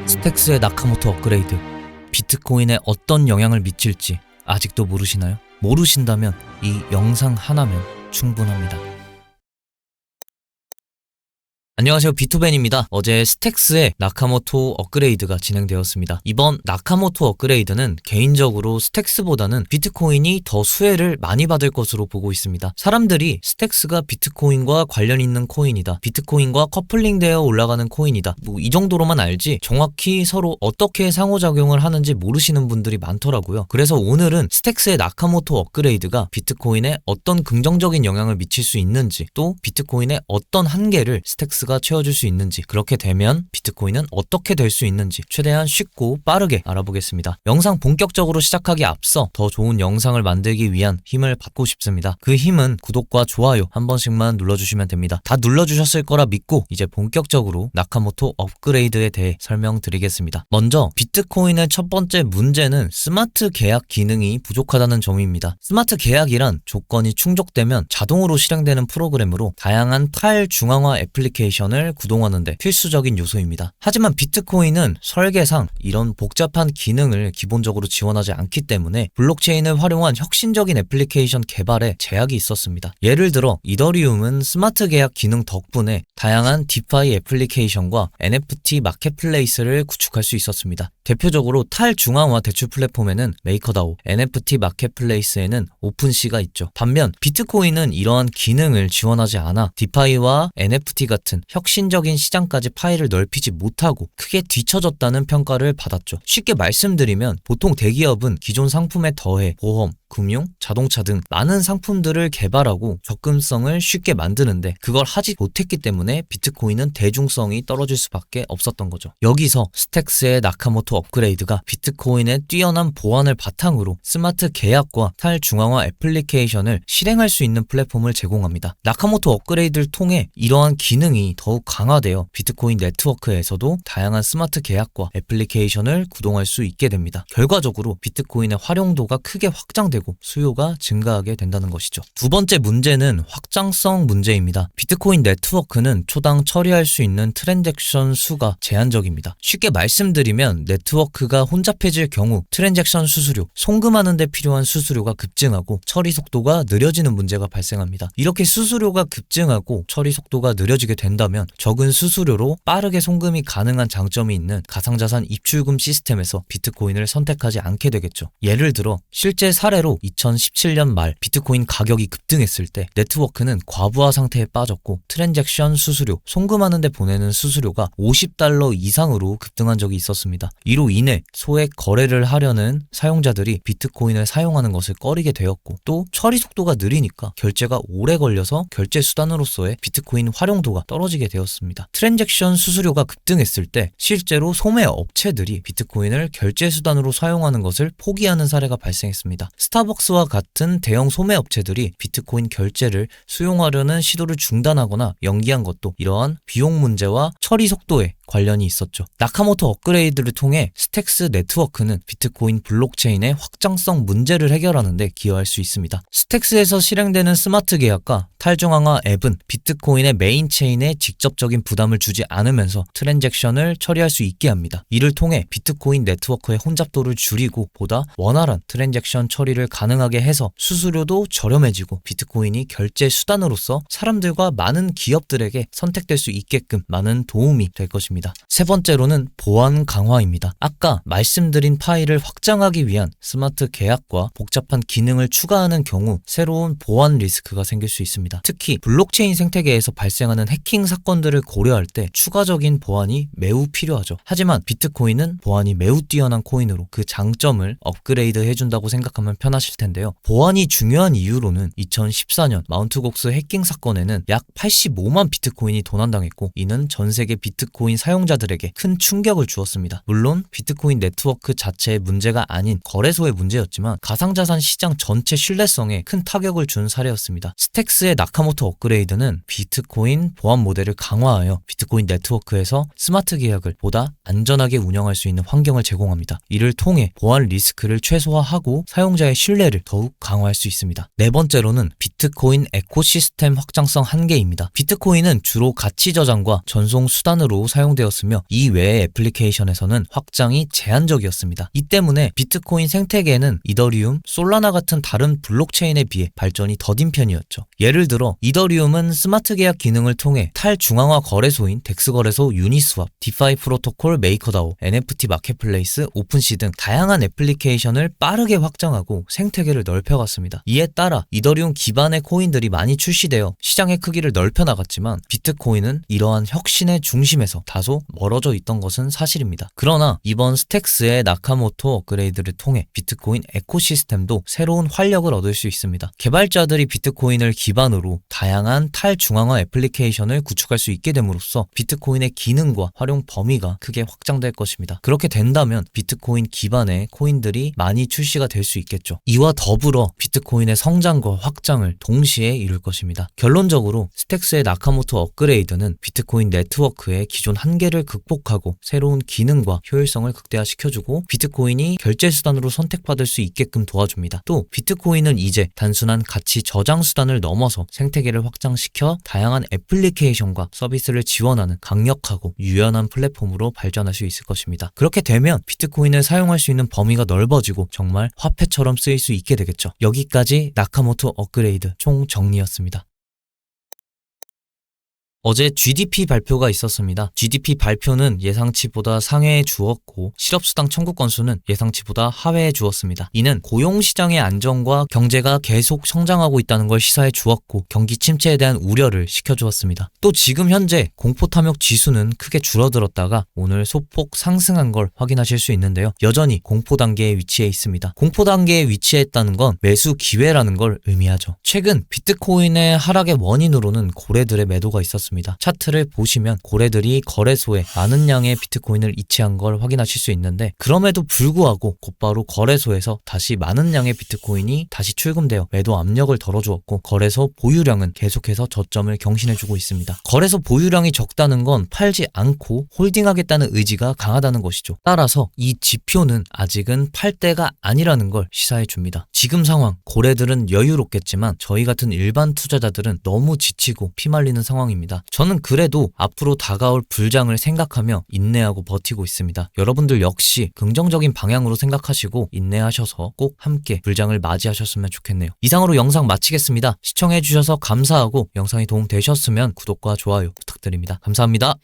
스택스의 나카모토 업그레이드, 비트코인에 어떤 영향을 미칠지 아직도 모르시나요? 모르신다면 이 영상 하나면 충분합니다. 안녕하세요, 비투벤입니다. 어제 스택스의 나카모토 업그레이드가 진행되었습니다. 이번 나카모토 업그레이드는 개인적으로 스택스보다는 비트코인이 더 수혜를 많이 받을 것으로 보고 있습니다. 사람들이 스택스가 비트코인과 관련 있는 코인이다, 비트코인과 커플링되어 올라가는 코인이다, 이 정도로만 알지 정확히 서로 어떻게 상호작용을 하는지 모르시는 분들이 많더라고요. 그래서 오늘은 스택스의 나카모토 업그레이드가 비트코인에 어떤 긍정적인 영향을 미칠 수 있는지, 또 비트코인의 어떤 한계를 스택스가 채워줄 수 있는지, 그렇게 되면 비트코인은 어떻게 될 수 있는지 최대한 쉽고 빠르게 알아보겠습니다. 영상 본격적으로 시작하기 앞서 더 좋은 영상을 만들기 위한 힘을 받고 싶습니다. 그 힘은 구독과 좋아요 한 번씩만 눌러주시면 됩니다. 다 눌러주셨을 거라 믿고 이제 본격적으로 나카모토 업그레이드에 대해 설명드리겠습니다. 먼저 비트코인의 첫 번째 문제는 스마트 계약 기능이 부족하다는 점입니다. 스마트 계약이란 조건이 충족되면 자동으로 실행되는 프로그램으로 다양한 탈중앙화 애플리케이션을 구동하는데 필수적인 요소입니다. 하지만 비트코인은 설계상 이런 복잡한 기능을 기본적으로 지원하지 않기 때문에 블록체인을 활용한 혁신적인 애플리케이션 개발에 제약이 있었습니다. 예를 들어 이더리움은 스마트 계약 기능 덕분에 다양한 디파이 애플리케이션과 NFT 마켓플레이스를 구축할 수 있었습니다. 대표적으로 탈중앙화 대출 플랫폼에는 메이커다오, NFT 마켓플레이스에는 오픈시가 있죠. 반면 비트코인은 이러한 기능을 지원하지 않아 디파이와 NFT 같은 혁신적인 시장까지 파일을 넓히지 못하고 크게 뒤처졌다는 평가를 받았죠. 쉽게 말씀드리면 보통 대기업은 기존 상품에 더해 보험, 금융, 자동차 등 많은 상품들을 개발하고 접근성을 쉽게 만드는데 그걸 하지 못했기 때문에 비트코인은 대중성이 떨어질 수밖에 없었던 거죠. 여기서 스택스의 나카모토 업그레이드가 비트코인의 뛰어난 보안을 바탕으로 스마트 계약과 탈중앙화 애플리케이션을 실행할 수 있는 플랫폼을 제공합니다. 나카모토 업그레이드를 통해 이러한 기능이 더욱 강화되어 비트코인 네트워크에서도 다양한 스마트 계약과 애플리케이션을 구동할 수 있게 됩니다. 결과적으로 비트코인의 활용도가 크게 확장되고 수요가 증가하게 된다는 것이죠. 두 번째 문제는 확장성 문제입니다. 비트코인 네트워크는 초당 처리할 수 있는 트랜잭션 수가 제한적입니다. 쉽게 말씀드리면 네트워크가 혼잡해질 경우 트랜잭션 수수료, 송금하는 데 필요한 수수료가 급증하고 처리 속도가 느려지는 문제가 발생합니다. 이렇게 수수료가 급증하고 처리 속도가 느려지게 된다면 적은 수수료로 빠르게 송금이 가능한 장점이 있는 가상자산 입출금 시스템에서 비트코인을 선택하지 않게 되겠죠. 예를 들어 실제 사례로 2017년 말 비트코인 가격이 급등했을 때 네트워크는 과부하 상태에 빠졌고 트랜잭션 수수료, 송금하는 데 보내는 수수료가 $50 이상으로 급등한 적이 있었습니다. 이로 인해 소액 거래를 하려는 사용자들이 비트코인을 사용하는 것을 꺼리게 되었고, 또 처리 속도가 느리니까 결제가 오래 걸려서 결제 수단으로서의 비트코인 활용도가 떨어지게 되었습니다. 트랜잭션 수수료가 급등했을 때 실제로 소매 업체들이 비트코인을 결제 수단으로 사용하는 것을 포기하는 사례가 발생했습니다. 스타벅스와 같은 대형 소매 업체들이 비트코인 결제를 수용하려는 시도를 중단하거나 연기한 것도 이러한 비용 문제와 처리 속도에 관련이 있었죠. 나카모토 업그레이드를 통해 스택스 네트워크는 비트코인 블록체인의 확장성 문제를 해결하는 데 기여할 수 있습니다. 스택스에서 실행되는 스마트 계약과 탈중앙화 앱은 비트코인의 메인 체인에 직접적인 부담을 주지 않으면서 트랜잭션을 처리할 수 있게 합니다. 이를 통해 비트코인 네트워크의 혼잡도를 줄이고 보다 원활한 트랜잭션 처리를 가능하게 해서 수수료도 저렴해지고 비트코인이 결제 수단으로서 사람들과 많은 기업들에게 선택될 수 있게끔 많은 도움이 될 것입니다. 세 번째로는 보안 강화입니다. 아까 말씀드린 파일을 확장하기 위한 스마트 계약과 복잡한 기능을 추가하는 경우 새로운 보안 리스크가 생길 수 있습니다. 특히 블록체인 생태계에서 발생하는 해킹 사건들을 고려할 때 추가적인 보안이 매우 필요하죠. 하지만 비트코인은 보안이 매우 뛰어난 코인으로 그 장점을 업그레이드 해준다고 생각하면 편하실 텐데요. 보안이 중요한 이유로는 2014년 마운트 곡스 해킹 사건에는 약 85만 비트코인이 도난당했고, 이는 전 세계 비트코인 사용자들에게 큰 충격을 주었습니다. 물론 비트코인 네트워크 자체의 문제가 아닌 거래소의 문제였지만 가상자산 시장 전체 신뢰성에 큰 타격을 준 사례였습니다. 스택스의 나카모토 업그레이드는 비트코인 보안 모델을 강화하여 비트코인 네트워크에서 스마트 계약을 보다 안전하게 운영할 수 있는 환경을 제공합니다. 이를 통해 보안 리스크를 최소화하고 사용자의 신뢰를 더욱 강화할 수 있습니다. 네 번째로는 비트코인 에코시스템 확장성 한계입니다. 비트코인은 주로 가치 저장과 전송 수단으로 사용되었으며 이 외의 애플리케이션에서는 확장이 제한적이었습니다. 이 때문에 비트코인 생태계에는 이더리움, 솔라나 같은 다른 블록체인에 비해 발전이 더딘 편이었죠. 예를 들어 이더리움은 스마트 계약 기능을 통해 탈중앙화 거래소인 덱스 거래소 유니스왑, 디파이 프로토콜 메이커다오, NFT 마켓플레이스, 오픈시 등 다양한 애플리케이션을 빠르게 확장하고 생태계를 넓혀갔습니다. 이에 따라 이더리움 기반의 코인들이 많이 출시되어 시장의 크기를 넓혀나갔지만 비트코인은 이러한 혁신의 중심에서 다소 멀어져 있던 것은 사실입니다. 그러나 이번 스택스의 나카모토 업그레이드를 통해 비트코인 에코시스템도 새로운 활력을 얻을 수 있습니다. 개발자들이 비트코인을 기반으로 다양한 탈중앙화 애플리케이션을 구축할 수 있게 됨으로써 비트코인의 기능과 활용 범위가 크게 확장될 것입니다. 그렇게 된다면 비트코인 기반의 코인들이 많이 출시가 될 수 있겠죠. 이와 더불어 비트코인의 성장과 확장을 동시에 이룰 것입니다. 결론적으로 스택스의 나카모토 업그레이드는 비트코인 네트워크의 기존 한계를 극복하고 새로운 기능과 효율성을 극대화시켜주고 비트코인이 결제 수단으로 선택받을 수 있게끔 도와줍니다. 또 비트코인은 이제 단순한 가치 저장 수단을 넘어서 생태계를 확장시켜 다양한 애플리케이션과 서비스를 지원하는 강력하고 유연한 플랫폼으로 발전할 수 있을 것입니다. 그렇게 되면 비트코인을 사용할 수 있는 범위가 넓어지고 정말 화폐처럼 쓰일 수 있게 되겠죠. 여기까지 나카모토 업그레이드 총 정리였습니다. 어제 GDP 발표가 있었습니다. GDP 발표는 예상치보다 상회에 주었고 실업수당 청구 건수는 예상치보다 하회에 주었습니다. 이는 고용시장의 안정과 경제가 계속 성장하고 있다는 걸 시사해 주었고 경기 침체에 대한 우려를 식혀주었습니다. 또 지금 현재 공포탐욕 지수는 크게 줄어들었다가 오늘 소폭 상승한 걸 확인하실 수 있는데요. 여전히 공포 단계에 위치해 있습니다. 공포 단계에 위치했다는 건 매수 기회라는 걸 의미하죠. 최근 비트코인의 하락의 원인으로는 고래들의 매도가 있었습니다. 차트를 보시면 고래들이 거래소에 많은 양의 비트코인을 이체한 걸 확인하실 수 있는데 그럼에도 불구하고 곧바로 거래소에서 다시 많은 양의 비트코인이 다시 출금되어 매도 압력을 덜어주었고 거래소 보유량은 계속해서 저점을 경신해주고 있습니다. 거래소 보유량이 적다는 건 팔지 않고 홀딩하겠다는 의지가 강하다는 것이죠. 따라서 이 지표는 아직은 팔 때가 아니라는 걸 시사해줍니다. 지금 상황 고래들은 여유롭겠지만 저희 같은 일반 투자자들은 너무 지치고 피말리는 상황입니다. 저는 그래도 앞으로 다가올 불장을 생각하며 인내하고 버티고 있습니다. 여러분들 역시 긍정적인 방향으로 생각하시고 인내하셔서 꼭 함께 불장을 맞이하셨으면 좋겠네요. 이상으로 영상 마치겠습니다. 시청해주셔서 감사하고 영상이 도움되셨으면 구독과 좋아요 부탁드립니다. 감사합니다.